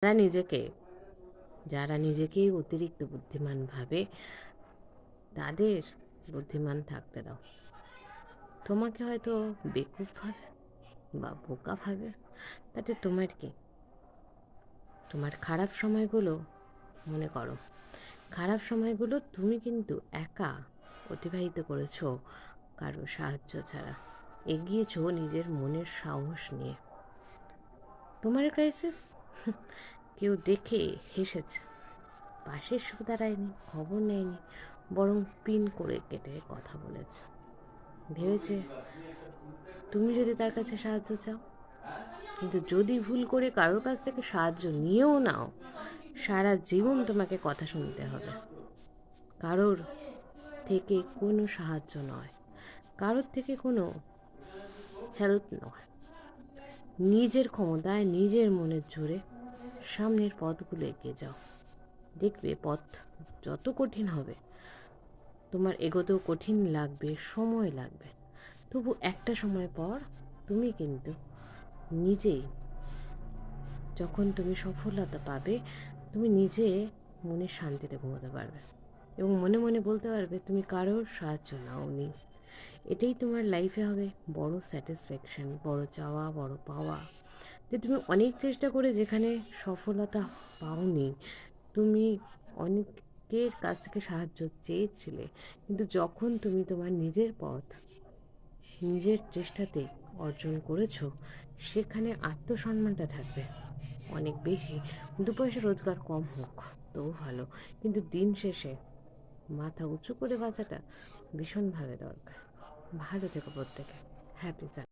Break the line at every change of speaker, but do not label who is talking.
যারা নিজেকে যারা নিজেকেই অতিরিক্ত বুদ্ধিমান ভাবে, তাদের বুদ্ধিমান থাকতে দাও। তোমাকে হয়তো বেকুফ ভাবে বা বোকা ভাবে, তাতে তোমার কি? তোমার খারাপ সময়গুলো মনে করো, খারাপ সময়গুলো তুমি কিন্তু একা অতিবাহিত করেছো, কারো সাহায্য ছাড়া এগিয়েছো নিজের মনের সাহস নিয়ে। তোমার ক্রাইসিস কেউ দেখে হেসেছে, পাশে এসে দাঁড়ায়নি, খবর নেয়নি, বরং পিন করে কেটে কথা বলেছে। ভেবেছে তুমি যদি তার কাছে সাহায্য চাও, কিন্তু যদি ভুল করে কারোর কাছ থেকে সাহায্য নিয়েও নাও, সারা জীবন তোমাকে কথা শুনতে হবে। কারোর থেকে কোনো সাহায্য নয়, কারোর থেকে কোনো হেল্প নয়। নিজের ক্ষমতায়, নিজের মনের জোরে সামনের পথগুলো এগিয়ে যাও। দেখবে পথ যত কঠিন হবে, তোমার এগোতেও কঠিন লাগবে, সময় লাগবে, তবু একটা সময় পর তুমি কিন্তু নিজেই, যখন তুমি সফলতা পাবে, তুমি নিজে মনের শান্তিতে ঘুমোতে পারবে এবং মনে মনে বলতে পারবে তুমি কারোর সাহায্য নাওনি। এটাই তোমার লাইফে হবে বড় স্যাটিসফ্যাকশন, বড় চাওয়া, বড় পাওয়া, যে তুমি অনেক চেষ্টা করে যেখানে সফলতা পাওনি, তুমি অনেকের কাছ থেকে সাহায্য চেয়েছিলে, কিন্তু যখন তুমি তোমার নিজের পথ নিজের চেষ্টাতে অর্জন করেছো, সেখানে আত্মসম্মানটা থাকবে অনেক বেশি। 2 পয়সা রোজগার কম হোক তবু ভালো, কিন্তু দিন শেষে মাথা উঁচু করে বাঁচাটা ভীষণভাবে দরকার। ভালো থেকো প্রত্যেকে। হ্যাপি